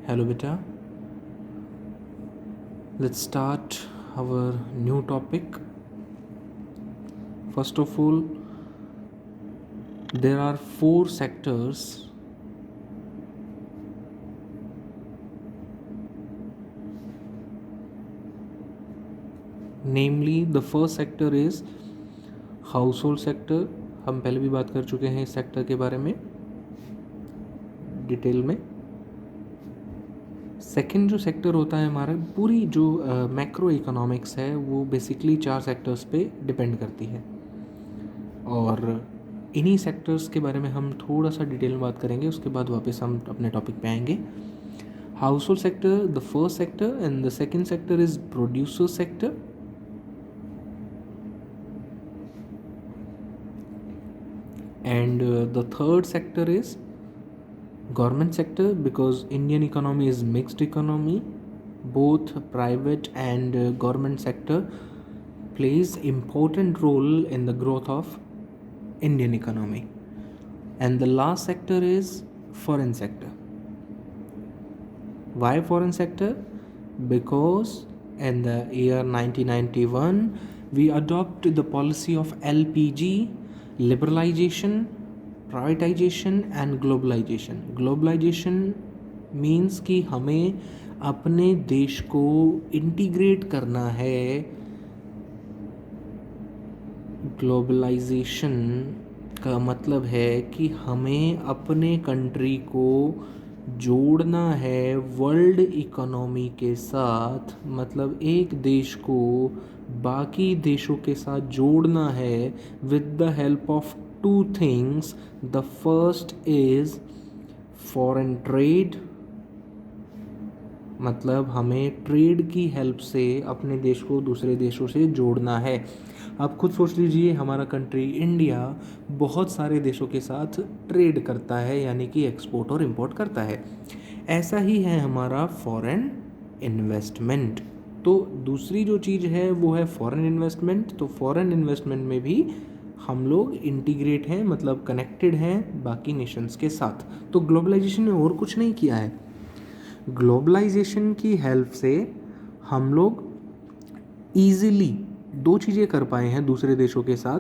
Hello beta, let's start our new topic. First of all, there are 4 sectors namely the first sector is household sector. हम पहले भी बात कर चुके हैं इस सेक्टर के बारे में डिटेल में. सेकंड जो सेक्टर होता है हमारा, पूरी जो मैक्रो इकोनॉमिक्स है वो बेसिकली 4 सेक्टर्स पे डिपेंड करती है और इन्हीं सेक्टर्स के बारे में हम थोड़ा सा डिटेल में बात करेंगे. उसके बाद वापस हम अपने टॉपिक पे आएंगे. House hold sector the first sector and the second sector is producer sector. And the third sector is government sector, because Indian economy is mixed economy. Both private and government sector plays important role in the growth of Indian economy. And the last sector is foreign sector. Why foreign sector? Because in the year 1991 we adopted the policy of LPG, liberalization, privatization and globalization. Globalization means कि हमें अपने देश को integrate करना है. Globalisation का मतलब है कि हमें अपने कंट्री को जोड़ना है वर्ल्ड इकोनॉमी के साथ. मतलब एक देश को बाकी देशों के साथ जोड़ना है with the help of 2 things. The first is foreign trade, मतलब हमें ट्रेड की हेल्प से अपने देश को दूसरे देशों से जोड़ना है. आप खुद सोच लीजिए, हमारा कंट्री इंडिया बहुत सारे देशों के साथ ट्रेड करता है, यानी कि एक्सपोर्ट और इंपोर्ट करता है. ऐसा ही है हमारा फॉरेन इन्वेस्टमेंट. तो दूसरी जो चीज़ है वो है फॉरेन इन्वेस्टमेंट. तो फॉरेन इन्वेस्टमेंट में भी हम लोग इंटीग्रेट हैं, मतलब कनेक्टेड हैं बाकी नेशंस के साथ. तो ग्लोबलाइजेशन ने और कुछ नहीं किया है. ग्लोबलाइजेशन की हेल्प से हम लोग ईज़िली 2 चीज़ें कर पाए हैं दूसरे देशों के साथ.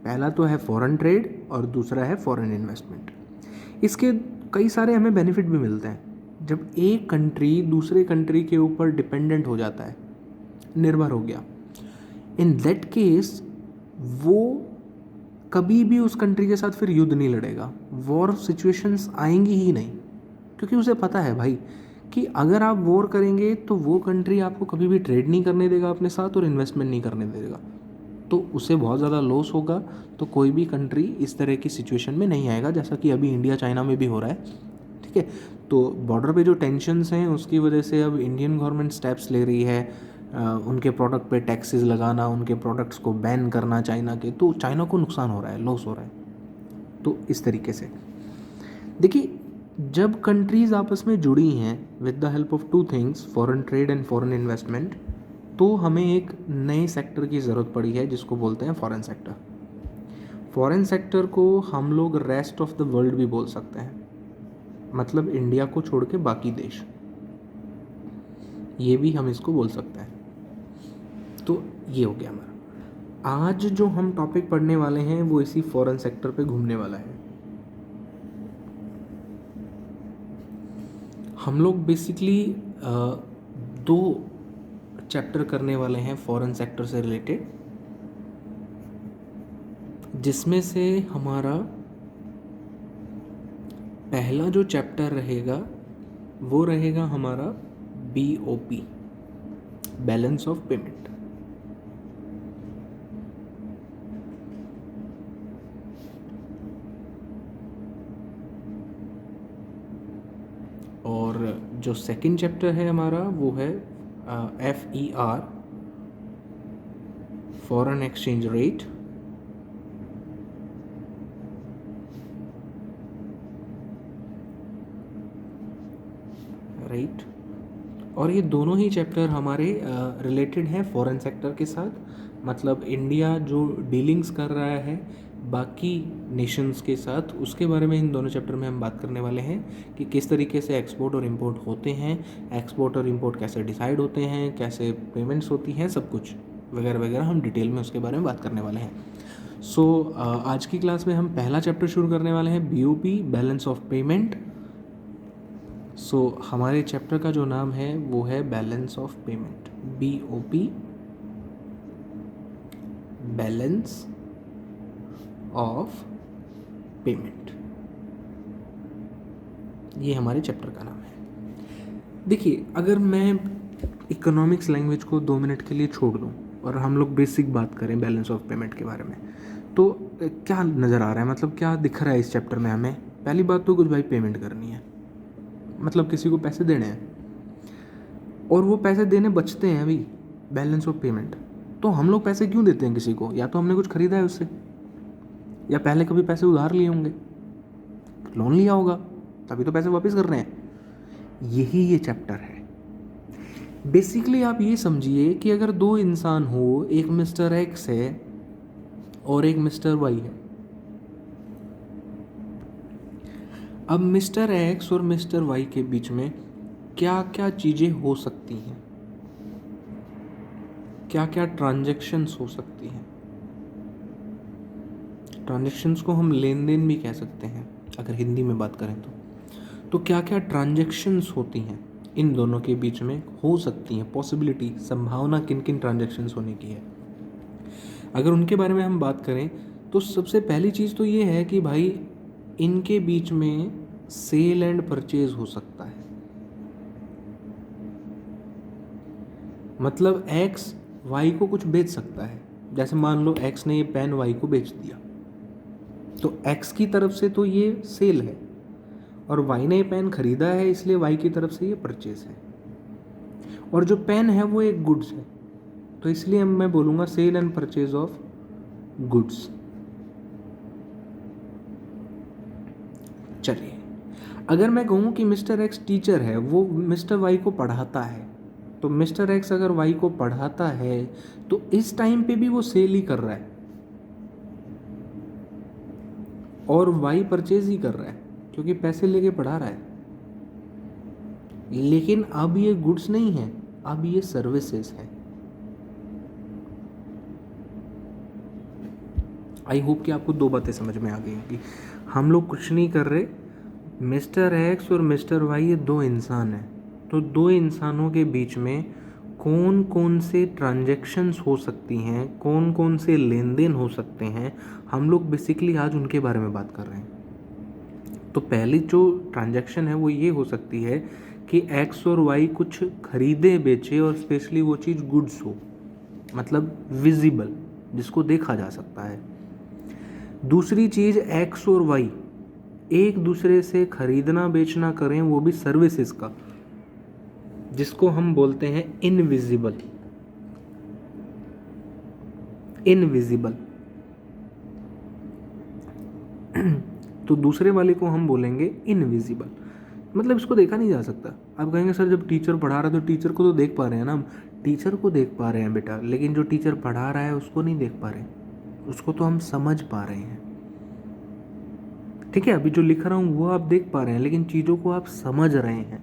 पहला तो है फॉरेन ट्रेड और दूसरा है फॉरेन इन्वेस्टमेंट. इसके कई सारे हमें बेनिफिट भी मिलते हैं. जब एक कंट्री दूसरे कंट्री के ऊपर डिपेंडेंट हो जाता है, निर्भर हो गया, इन दैट केस वो कभी भी उस कंट्री के साथ फिर युद्ध नहीं लड़ेगा. वॉर सिचुएशंस आएंगी ही नहीं, क्योंकि उसे पता है भाई कि अगर आप वॉर करेंगे तो वो कंट्री आपको कभी भी ट्रेड नहीं करने देगा अपने साथ और इन्वेस्टमेंट नहीं करने देगा. तो उससे बहुत ज़्यादा लॉस होगा. तो कोई भी कंट्री इस तरह की सिचुएशन में नहीं आएगा, जैसा कि अभी इंडिया चाइना में भी हो रहा है. ठीक है, तो बॉर्डर पे जो टेंशन्स हैं उसकी वजह से अब इंडियन गवर्नमेंट स्टेप्स ले रही है. उनके प्रोडक्ट पे टैक्सेस लगाना, उनके प्रोडक्ट्स को बैन करना चाइना के. तो चाइना को नुकसान हो रहा है, लॉस हो रहा है. तो इस तरीके से देखिए, जब कंट्रीज़ आपस में जुड़ी हैं with the help of 2 things, foreign trade and foreign investment, तो हमें एक नए सेक्टर की ज़रूरत पड़ी है जिसको बोलते हैं फॉरेन सेक्टर. फॉरेन सेक्टर को हम लोग रेस्ट ऑफ द वर्ल्ड भी बोल सकते हैं, मतलब इंडिया को छोड़ के बाकी देश, ये भी हम इसको बोल सकते हैं. तो ये हो गया हमारा. आज जो हम टॉपिक पढ़ने वाले हैं वो इसी फॉरेन सेक्टर पे घूमने वाला है. हम लोग बेसिकली 2 चैप्टर करने वाले हैं फॉरेन सेक्टर से रिलेटेड, जिसमें से हमारा पहला जो चैप्टर रहेगा वो रहेगा हमारा BOP, बैलेंस ऑफ पेमेंट. और जो सेकंड चैप्टर है हमारा वो है FER, foreign exchange rate. Right. और ये दोनों ही चैप्टर हमारे रिलेटेड हैं फॉरेन सेक्टर के साथ. मतलब इंडिया जो डीलिंग्स कर रहा है बाकी नेशंस के साथ, उसके बारे में इन दोनों चैप्टर में हम बात करने वाले हैं कि किस तरीके से एक्सपोर्ट और इंपोर्ट होते हैं, एक्सपोर्ट और इंपोर्ट कैसे डिसाइड होते हैं, कैसे पेमेंट्स होती हैं, सब कुछ वगैरह वगैरह हम डिटेल में उसके बारे में बात करने वाले हैं। सो आज की क्लास में हम पहला चैप्टर शुरू करने वाले हैं, BOP, बैलेंस ऑफ पेमेंट। सो हमारे चैप्टर का जो नाम है वो है balance of payment, BOP, balance of payment, ये हमारे चैप्टर का नाम है। देखिए, अगर मैं इकोनॉमिक्स लैंग्वेज को 2 मिनट के लिए छोड़ दूं और हम लोग बेसिक बात करें बैलेंस ऑफ पेमेंट के बारे में, तो क्या नज़र आ रहा है, मतलब क्या दिख रहा है इस चैप्टर में हमें? पहली बात तो कुछ भाई पेमेंट करनी है, मतलब किसी को पैसे देने हैं और वो पैसे देने बचते हैं अभी, बैलेंस ऑफ पेमेंट। तो हम लोग पैसे क्यों देते हैं किसी को? या तो हमने कुछ खरीदा है उससे, या पहले कभी पैसे उधार लिए होंगे, लोन लिया होगा, तभी तो पैसे वापस कर रहे हैं। यही ये चैप्टर है। बेसिकली आप ये समझिए कि अगर 2 इंसान हो, एक मिस्टर एक्स है और एक मिस्टर वाई है। अब मिस्टर एक्स और मिस्टर वाई के बीच में क्या क्या चीज़ें हो सकती हैं, क्या क्या ट्रांजैक्शंस हो सकती हैं। ट्रांजैक्शंस को हम लेन देन भी कह सकते हैं अगर हिंदी में बात करें तो क्या क्या ट्रांजैक्शंस होती हैं इन दोनों के बीच में, हो सकती हैं, पॉसिबिलिटी, संभावना किन किन ट्रांजैक्शंस होने की है। अगर उनके बारे में हम बात करें तो सबसे पहली चीज़ तो ये है कि भाई इनके बीच में सेल एंड परचेज हो सकता है। मतलब एक्स वाई को कुछ बेच सकता है। जैसे मान लो एक्स ने ये पेन वाई को बेच दिया, तो एक्स की तरफ से तो ये सेल है और वाई ने ये पेन खरीदा है, इसलिए वाई की तरफ से ये परचेज है। और जो पेन है वो एक गुड्स है, तो इसलिए मैं बोलूँगा sale and purchase of goods. चलिए, अगर मैं कहूँ कि मिस्टर एक्स टीचर है, वो मिस्टर वाई को पढ़ाता है, तो मिस्टर एक्स अगर वाई को पढ़ाता है तो इस टाइम पे भी वो सेल ही कर रहा है और वाई परचेज ही कर रहा है, क्योंकि पैसे लेके पढ़ा रहा है। लेकिन अब ये गुड्स नहीं है, अब ये सर्विसेज है। आई होप कि आपको 2 बातें समझ में आ गई होंगी। हम लोग कुछ नहीं कर रहे, मिस्टर एक्स और मिस्टर वाई ये 2 इंसान हैं, तो 2 इंसानों के बीच में कौन कौन से ट्रांजैक्शंस हो सकती हैं, कौन कौन से लेन देन हो सकते हैं, हम लोग बेसिकली आज उनके बारे में बात कर रहे हैं। तो पहली जो ट्रांजैक्शन है वो ये हो सकती है कि एक्स और वाई कुछ खरीदे बेचे और स्पेशली वो चीज़ गुड्स हो, मतलब विजिबल, जिसको देखा जा सकता है। दूसरी चीज़, एक्स और वाई एक दूसरे से खरीदना बेचना करें, वो भी सर्विसेज का, जिसको हम बोलते हैं इनविजिबल। इनविजिबल तो दूसरे वाले को हम बोलेंगे इनविजिबल, मतलब इसको देखा नहीं जा सकता। आप कहेंगे सर जब टीचर पढ़ा रहा है तो टीचर को तो देख पा रहे हैं ना हम। टीचर को देख पा रहे हैं बेटा, लेकिन जो टीचर पढ़ा रहा है उसको नहीं देख पा रहे, उसको तो हम समझ पा रहे हैं। ठीक है, अभी जो लिख रहा हूँ वो आप देख पा रहे हैं, लेकिन चीज़ों को आप समझ रहे हैं।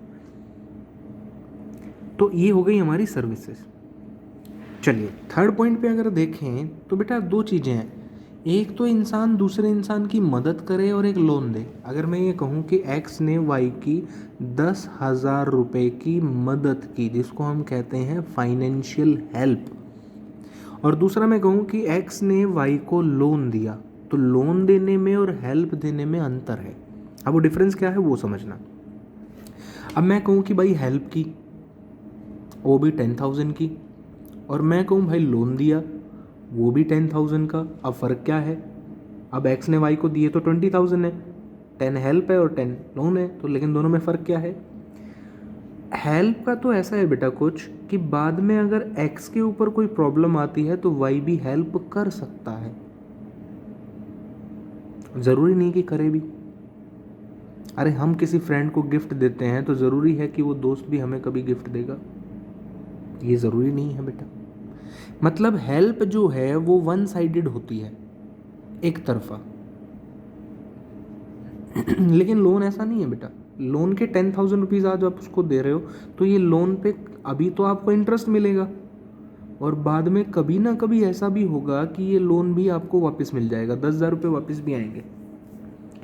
तो ये हो गई हमारी सर्विसेज। चलिए, थर्ड पॉइंट पे अगर देखें तो बेटा 2 चीज़ें हैं, एक तो इंसान दूसरे इंसान की मदद करे और एक लोन दे। अगर मैं ये कहूँ कि एक्स ने वाई की 10,000 रुपये की मदद की, जिसको हम कहते हैं फाइनेंशियल हेल्प, और दूसरा मैं कहूँ कि एक्स ने वाई को लोन दिया, तो लोन देने में और हेल्प देने में अंतर है। अब वो डिफरेंस क्या है वो समझना। अब मैं कहूँ कि भाई हेल्प की, वो भी 10,000 की, और मैं कहूँ भाई लोन दिया, वो भी 10,000 का। अब फ़र्क क्या है? अब एक्स ने वाई को दिए तो 20,000 है, 10 हेल्प है और 10 लोन है, तो लेकिन दोनों में फ़र्क क्या है? हेल्प का तो ऐसा है बेटा कुछ कि बाद में अगर एक्स के ऊपर कोई प्रॉब्लम आती है तो वाई भी हेल्प कर सकता है, ज़रूरी नहीं कि करे भी। अरे हम किसी फ्रेंड को गिफ्ट देते हैं तो ज़रूरी है कि वो दोस्त भी हमें कभी गिफ्ट देगा? ये ज़रूरी नहीं है बेटा। मतलब हेल्प जो है वो वन साइडेड होती है, एक तरफा। लेकिन लोन ऐसा नहीं है बेटा, लोन के 10,000 रुपीज़ आज आप उसको दे रहे हो तो ये लोन पे अभी तो आपको इंटरेस्ट मिलेगा, और बाद में कभी ना कभी ऐसा भी होगा कि ये लोन भी आपको वापस मिल जाएगा, 10,000 रुपये वापस भी आएंगे।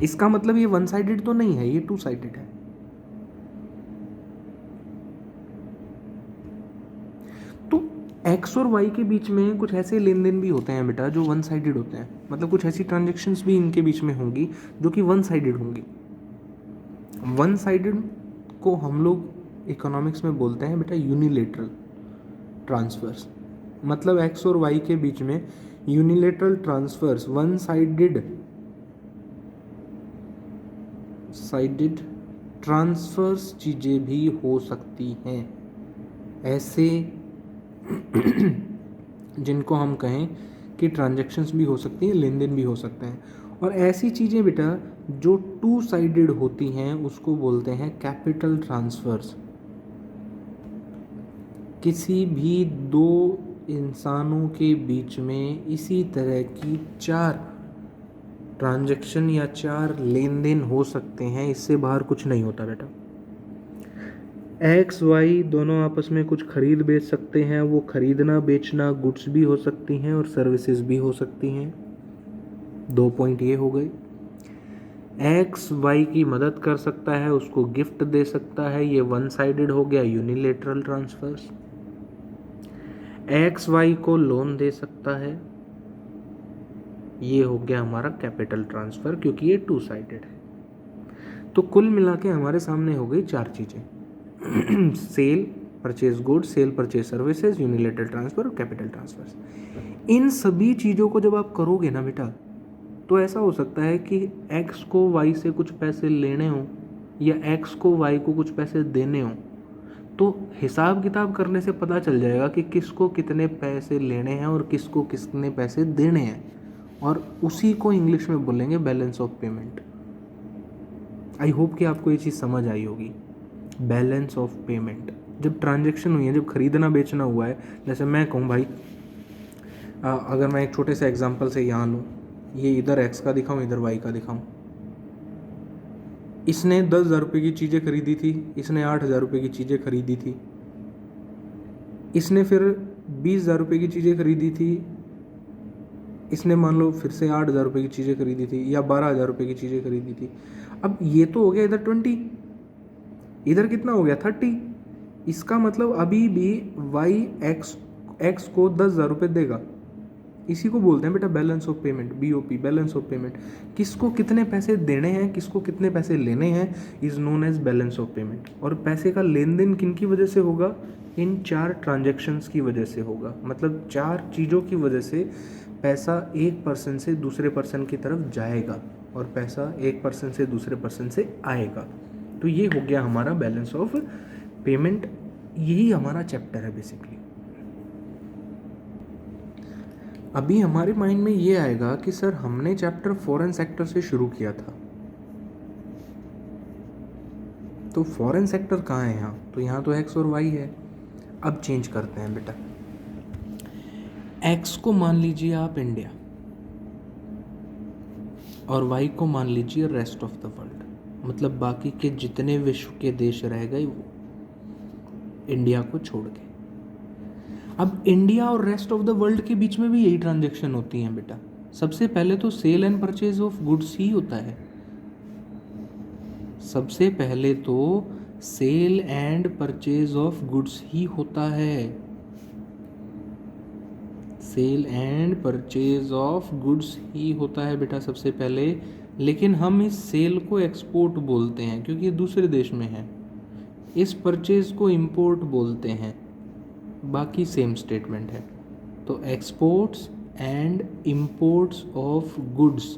इसका मतलब ये वन साइडेड तो नहीं है, ये टू साइडेड है। तो एक्स और वाई के बीच में कुछ ऐसे लेन देन भी होते हैं बेटा जो वन साइडेड होते हैं, मतलब कुछ ऐसी ट्रांजेक्शन्स भी इनके बीच में होंगी जो कि वन साइडेड होंगी। वन साइडेड को हम लोग इकोनॉमिक्स में बोलते हैं बेटा यूनिलेटरल ट्रांसफर्स। मतलब एक्स और वाई के बीच में unilateral transfers, one sided transfers चीज़ें भी हो सकती हैं, ऐसे जिनको हम कहें कि ट्रांजैक्शंस भी हो सकती हैं, लेन देन भी हो सकते हैं। और ऐसी चीज़ें बेटा जो टू साइडेड होती हैं उसको बोलते हैं कैपिटल ट्रांसफर्स। किसी भी दो इंसानों के बीच में इसी तरह की 4 ट्रांजैक्शन या 4 लेन देन हो सकते हैं, इससे बाहर कुछ नहीं होता बेटा। एक्स वाई दोनों आपस में कुछ खरीद बेच सकते हैं, वो खरीदना बेचना गुड्स भी हो सकती हैं और सर्विसेज भी हो सकती हैं। 2 पॉइंट ये हो गए। एक्स वाई की मदद कर सकता है, उसको गिफ्ट दे सकता है, ये वन साइडेड हो गया, यूनिलेटरल ट्रांसफर्स। एक्स वाई को लोन दे सकता है, ये हो गया हमारा कैपिटल ट्रांसफर, क्योंकि ये टू साइडेड है। तो कुल मिला के हमारे सामने हो गई 4 चीज़ें cell purchase goods, cell purchase services, unilateral transfer और कैपिटल ट्रांसफर्स। इन सभी चीज़ों को जब आप करोगे ना बेटा तो ऐसा हो सकता है कि एक्स को वाई से कुछ पैसे लेने हो या एक्स को वाई को कुछ पैसे देने हो, तो हिसाब किताब करने से पता चल जाएगा कि किसको कितने पैसे लेने हैं और किसको कितने पैसे देने हैं, और उसी को इंग्लिश में बोलेंगे balance of payment. I hope कि आपको ये चीज़ समझ आई होगी। बैलेंस ऑफ पेमेंट जब ट्रांजैक्शन हुई है, जब खरीदना बेचना हुआ है, जैसे मैं कहूँ भाई अगर मैं एक छोटे से एग्जांपल से यहाँ लूँ, ये इधर एक्स का दिखाऊँ इधर वाई का दिखाऊँ। इसने 10,000 रुपये की चीज़ें खरीदी थी, इसने 8,000 रुपये की चीज़ें खरीदी थी, इसने फिर 20,000 रुपये की चीज़ें खरीदी थी, इसने मान लो फिर से 8,000 रुपये की चीज़ें खरीदी थी या 12,000 रुपये की चीज़ें खरीदी थी। अब ये तो हो गया इधर 20, इधर कितना हो गया 30। इसका मतलब अभी भी वाई एक्स को 10,000 रुपये देगा। इसी को बोलते हैं बेटा balance of payment, BOP, balance of payment. किसको कितने पैसे देने हैं, किसको कितने पैसे लेने हैं, is known as balance of payment. और पैसे का लेन देन किन की वजह से होगा, इन 4 ट्रांजैक्शंस की वजह से होगा। मतलब 4 चीज़ों की वजह से पैसा एक पर्सन से दूसरे पर्सन की तरफ जाएगा और पैसा एक पर्सन से दूसरे पर्सन से आएगा। तो ये हो गया हमारा बैलेंस ऑफ पेमेंट, यही हमारा चैप्टर है बेसिकली। अभी हमारे माइंड में ये आएगा कि सर हमने चैप्टर फॉरेन सेक्टर से शुरू किया था, तो फॉरेन सेक्टर कहाँ है यहाँ, तो यहाँ तो एक्स और वाई है। अब चेंज करते हैं बेटा, एक्स को मान लीजिए आप इंडिया और वाई को मान लीजिए रेस्ट ऑफ द वर्ल्ड, मतलब बाकी के जितने विश्व के देश रह गए वो इंडिया को छोड़ के। अब इंडिया और रेस्ट ऑफ द वर्ल्ड के बीच में भी यही ट्रांजैक्शन होती हैं बेटा। सबसे पहले तो sale and purchase of goods ही होता है, सबसे पहले तो sale and purchase of goods ही होता है, sale and purchase of goods ही होता है बेटा सबसे पहले। लेकिन हम इस सेल को एक्सपोर्ट बोलते हैं क्योंकि ये दूसरे देश में है, इस परचेज को इंपोर्ट बोलते हैं, बाकी सेम स्टेटमेंट है। तो exports and imports of goods,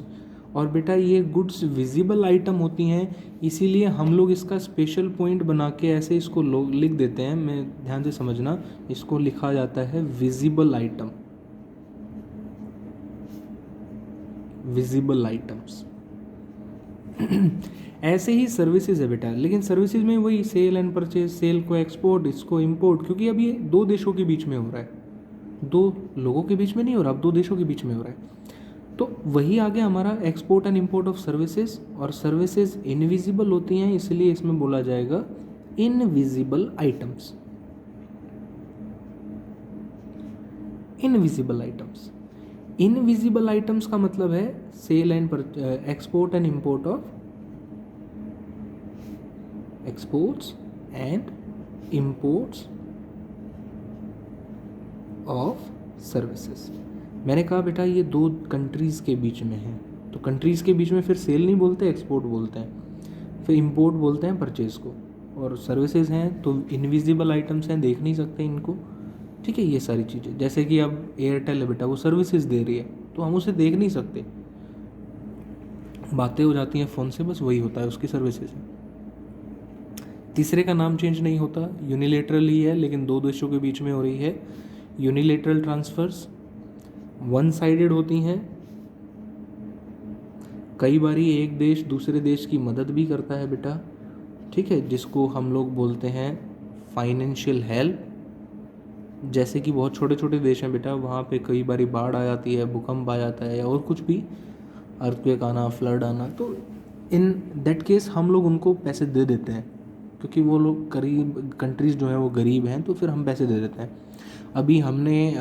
और बेटा ये गुड्स विजिबल आइटम होती हैं, इसीलिए हम लोग इसका स्पेशल पॉइंट बना के ऐसे इसको लिख देते हैं। मैं ध्यान से समझना, इसको लिखा जाता है विजिबल आइटम, विजिबल आइटम्स। ऐसे ही सर्विसेज है बेटा, लेकिन सर्विसेज में वही सेल एंड परचेज, सेल को एक्सपोर्ट, इसको इंपोर्ट, क्योंकि अब ये 2 देशों के बीच में हो रहा है, 2 लोगों के बीच में नहीं हो रहा, अब 2 देशों के बीच में हो रहा है। तो वही आ गया हमारा export and import of services, और सर्विसेज इनविजिबल होती हैं इसलिए इसमें बोला जाएगा invisible items. Invisible items, invisible items का मतलब है sale and export and import of, exports and imports of services. मैंने कहा बेटा ये दो कंट्रीज़ के बीच में है, तो कंट्रीज़ के बीच में फिर सेल नहीं बोलते, एक्सपोर्ट बोलते हैं, फिर इंपोर्ट बोलते हैं परचेज को, और सर्विसेज हैं तो इनविजिबल आइटम्स हैं, देख नहीं सकते इनको, ठीक है। ये सारी चीज़ें, जैसे कि अब एयरटेल है बेटा, वो सर्विसेज दे रही है तो हम उसे देख नहीं सकते, बातें हो जाती हैं फ़ोन से, बस वही होता है, उसकी सर्विसेज है। तीसरे का नाम चेंज नहीं होता, यूनिलेटरल ही है, लेकिन दो देशों के बीच में हो रही है। यूनिलेटरल ट्रांसफ़र्स वन साइडेड होती हैं, कई बारी एक देश दूसरे देश की मदद भी करता है बेटा, ठीक है, जिसको हम लोग बोलते हैं फाइनेंशियल हेल्प। जैसे कि बहुत छोटे छोटे देश हैं बेटा, वहाँ पे कई बारी बाढ़ आ जाती है, भूकंप आ जाता है, और कुछ भी, अर्थक्वेक आना, फ्लड आना, तो इन दैट केस हम लोग उनको पैसे दे देते हैं, क्योंकि वो लोग गरीब कंट्रीज़ जो हैं वो गरीब हैं, तो फिर हम पैसे दे देते हैं। अभी हमने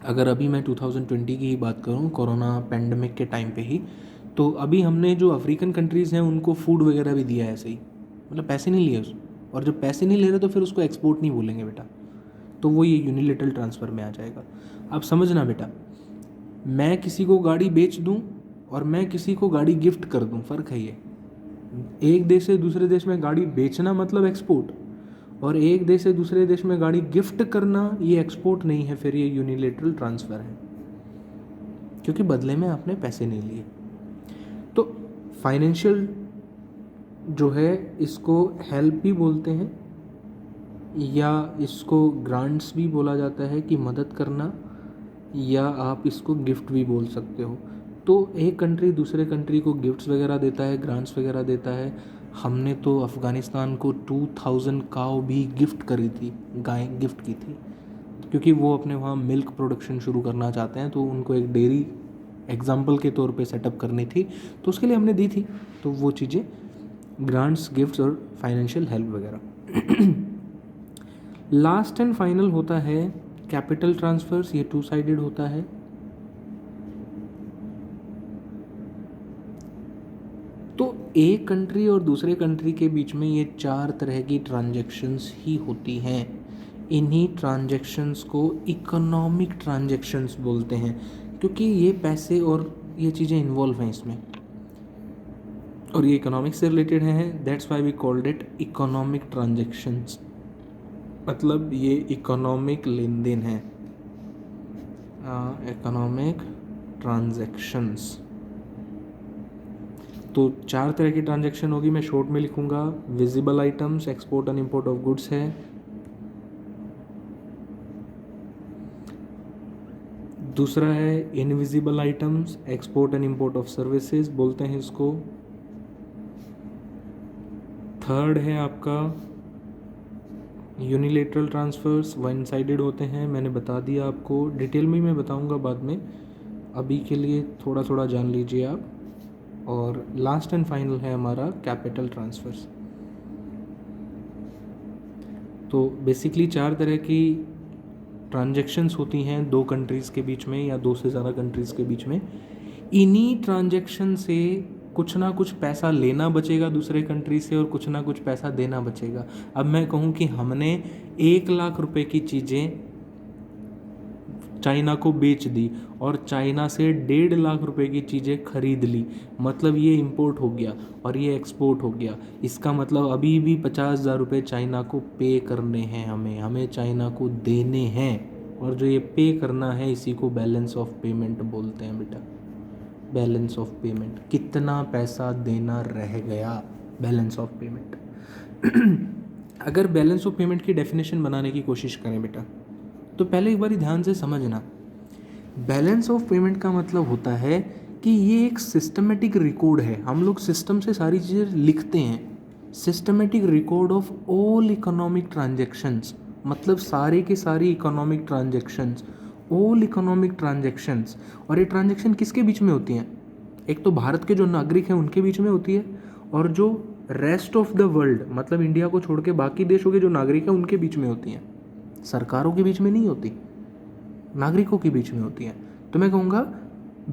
अगर अभी मैं 2020 की ही बात करूं, कोरोना पेंडेमिक के टाइम पे ही, तो अभी हमने जो अफ्रीकन कंट्रीज़ हैं उनको फूड वगैरह भी दिया है ऐसे ही, मतलब पैसे नहीं लिए और जब पैसे नहीं ले रहे तो फिर उसको एक्सपोर्ट नहीं बोलेंगे बेटा, तो वो ये यूनिलेटरल ट्रांसफ़र में आ जाएगा। अब समझना बेटा, मैं किसी को गाड़ी बेच दूँ और मैं किसी को गाड़ी गिफ्ट कर दूँ, फ़र्क है ये। एक देश से दूसरे देश में गाड़ी बेचना मतलब एक्सपोर्ट, और एक देश से दूसरे देश में गाड़ी गिफ्ट करना ये एक्सपोर्ट नहीं है, फिर ये यूनिलेटरल ट्रांसफ़र है, क्योंकि बदले में आपने पैसे नहीं लिए। तो फाइनेंशियल जो है इसको हेल्प भी बोलते हैं, या इसको ग्रांट्स भी बोला जाता है कि मदद करना, या आप इसको गिफ्ट भी बोल सकते हो। तो एक कंट्री दूसरे कंट्री को गिफ्ट्स वगैरह देता है, ग्रांट्स वगैरह देता है। हमने तो अफ़गानिस्तान को 2000 काऊ भी गिफ्ट करी थी, गाय गिफ्ट की थी, क्योंकि वो अपने वहाँ मिल्क प्रोडक्शन शुरू करना चाहते हैं, तो उनको एक डेयरी एग्जाम्पल के तौर पे सेटअप करनी थी, तो उसके लिए हमने दी थी। तो वो चीज़ें ग्रांट्स, गिफ्ट्स और फाइनेंशियल हेल्प वगैरह। लास्ट एंड फाइनल होता है कैपिटल ट्रांसफर्स, ये 2 साइडेड होता है। तो एक कंट्री और दूसरे कंट्री के बीच में ये 4 तरह की ट्रांजैक्शंस ही होती हैं। इन्हीं ट्रांजैक्शंस को इकोनॉमिक ट्रांजैक्शंस बोलते हैं, क्योंकि ये पैसे और ये चीज़ें इन्वॉल्व हैं इसमें, और ये इकोनॉमिक से रिलेटेड हैं, that's why we called it economic transactions, मतलब ये इकोनॉमिक लेन देन है, इकोनॉमिक ट्रांजैक्शंस। तो 4 तरह की ट्रांजैक्शन होगी, मैं शॉर्ट में लिखूंगा। Visible items, export and import of goods है। दूसरा है invisible items, export and import of services बोलते हैं इसको। थर्ड है आपका यूनिलेटरल ट्रांसफर्स, वन साइडेड होते हैं, मैंने बता दिया आपको, डिटेल में मैं बताऊंगा बाद में, अभी के लिए थोड़ा थोड़ा जान लीजिए आप। और लास्ट एंड फाइनल है हमारा कैपिटल ट्रांसफर्स। तो बेसिकली 4 तरह की ट्रांजैक्शंस होती हैं 2 कंट्रीज़ के बीच में या 2 से ज़्यादा कंट्रीज़ के बीच में। इन्हीं ट्रांजैक्शन से कुछ ना कुछ पैसा लेना बचेगा दूसरे कंट्री से, और कुछ ना कुछ पैसा देना बचेगा। अब मैं कहूँ कि हमने 1 लाख रुपए की चीज़ें चाइना को बेच दी और चाइना से 1.5 लाख रुपए की चीज़ें खरीद ली, मतलब ये इंपोर्ट हो गया और ये एक्सपोर्ट हो गया। इसका मतलब अभी भी 50,000 रुपये चाइना को पे करने हैं, हमें चाइना को देने हैं, और जो ये पे करना है इसी को बैलेंस ऑफ पेमेंट बोलते हैं बेटा। बैलेंस ऑफ पेमेंट, कितना पैसा देना रह गया, बैलेंस ऑफ पेमेंट। अगर बैलेंस ऑफ पेमेंट की डेफिनेशन बनाने की कोशिश करें बेटा, तो पहले एक बार ध्यान से समझना, बैलेंस ऑफ पेमेंट का मतलब होता है कि ये एक सिस्टमेटिक रिकॉर्ड है। हम लोग सिस्टम से सारी चीज़ें लिखते हैं, systematic record of all economic transactions, मतलब सारे के सारी economic transactions, all economic transactions. और ये ट्रांजेक्शन किसके बीच में होती हैं? एक तो भारत के जो नागरिक हैं उनके बीच में होती है, और जो रेस्ट ऑफ द वर्ल्ड मतलब इंडिया को छोड़ के बाकी देशों के जो नागरिक हैं उनके बीच में होती हैं। सरकारों के बीच में नहीं होती, नागरिकों के बीच में होती हैं। तो मैं कहूँगा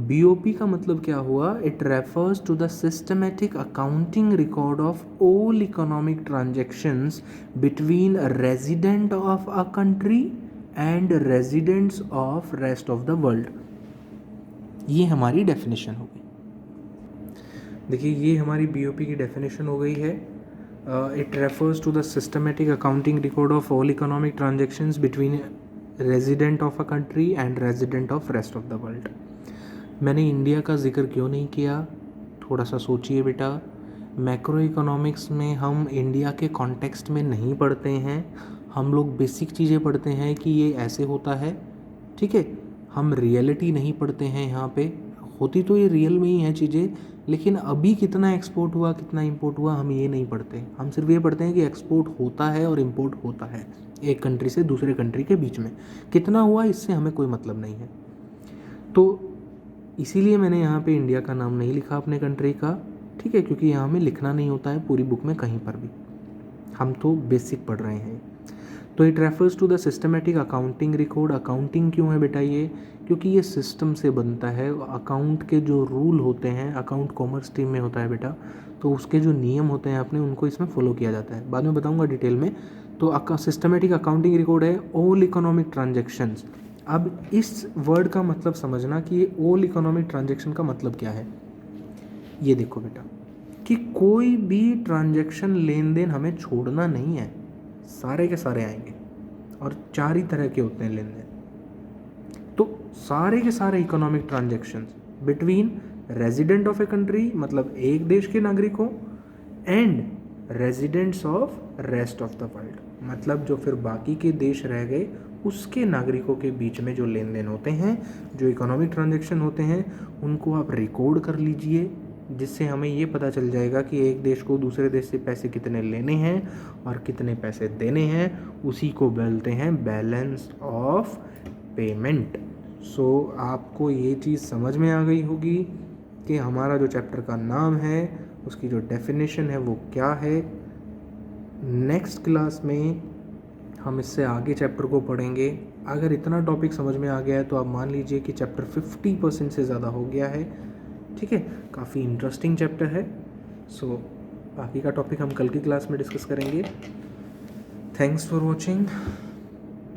BOP का मतलब क्या हुआ? It refers to the systematic accounting record of all economic transactions between resident of a country and residents of rest of the world. ये हमारी डेफिनेशन हो गई। देखिए ये हमारी BOP की डेफिनेशन हो गई है। It refers to the systematic accounting record of all economic transactions between resident of a country and resident of rest of the world. मैंने इंडिया का जिक्र क्यों नहीं किया? थोड़ा सा सोचिए बेटा। मैक्रो इकोनॉमिक्स में हम इंडिया के कॉन्टेक्स्ट में नहीं पढ़ते हैं, हम लोग बेसिक चीज़ें पढ़ते हैं कि ये ऐसे होता है, ठीक है। हम रियलिटी नहीं पढ़ते हैं यहाँ पे। होती तो ये रियल में ही हैं चीज़ें, लेकिन अभी कितना एक्सपोर्ट हुआ कितना इंपोर्ट हुआ हम ये नहीं पढ़ते। हम सिर्फ ये पढ़ते हैं कि एक्सपोर्ट होता है और इंपोर्ट होता है एक कंट्री से दूसरे कंट्री के बीच में। कितना हुआ इससे हमें कोई मतलब नहीं है। तो इसीलिए मैंने यहाँ पे इंडिया का नाम नहीं लिखा अपने कंट्री का, ठीक है, क्योंकि यहाँ हमें लिखना नहीं होता है पूरी बुक में कहीं पर भी, हम तो बेसिक पढ़ रहे हैं। तो it refers to the systematic accounting record. Accounting क्यों है बेटा ये? क्योंकि ये सिस्टम से बनता है। अकाउंट के जो रूल होते हैं, अकाउंट कॉमर्स स्ट्रीम में होता है बेटा, तो उसके जो नियम होते हैं अपने उनको इसमें फॉलो किया जाता है। बाद में बताऊंगा डिटेल में। तो सिस्टमेटिक अकाउंटिंग रिकॉर्ड है ऑल इकोनॉमिक ट्रांजेक्शन्स। अब इस वर्ड का मतलब समझना कि ये ऑल इकोनॉमिक ट्रांजेक्शन का मतलब क्या है। ये देखो बेटा कि कोई भी ट्रांजेक्शन लेन देन हमें छोड़ना नहीं है, सारे के सारे आएंगे। और 4 ही तरह के होते हैं लेन देन। तो सारे के सारे economic transactions between resident of a country मतलब एक देश के नागरिकों and residents of rest of the world मतलब जो फिर बाकी के देश रह गए उसके नागरिकों के बीच में जो लेन देन होते हैं, जो इकोनॉमिक ट्रांजेक्शन होते हैं, उनको आप रिकॉर्ड कर लीजिए, जिससे हमें ये पता चल जाएगा कि एक देश को दूसरे देश से पैसे कितने लेने हैं और कितने पैसे देने हैं। उसी को बोलते हैं बैलेंस ऑफ पेमेंट। सो आपको ये चीज़ समझ में आ गई होगी कि हमारा जो चैप्टर का नाम है उसकी जो डेफिनेशन है वो क्या है। नेक्स्ट क्लास में हम इससे आगे चैप्टर को पढ़ेंगे। अगर इतना टॉपिक समझ में आ गया है तो आप मान लीजिए कि चैप्टर 50% से ज़्यादा हो गया है, ठीक है। काफ़ी इंटरेस्टिंग चैप्टर है। सो बाकी का टॉपिक हम कल की क्लास में डिस्कस करेंगे। Thanks for watching.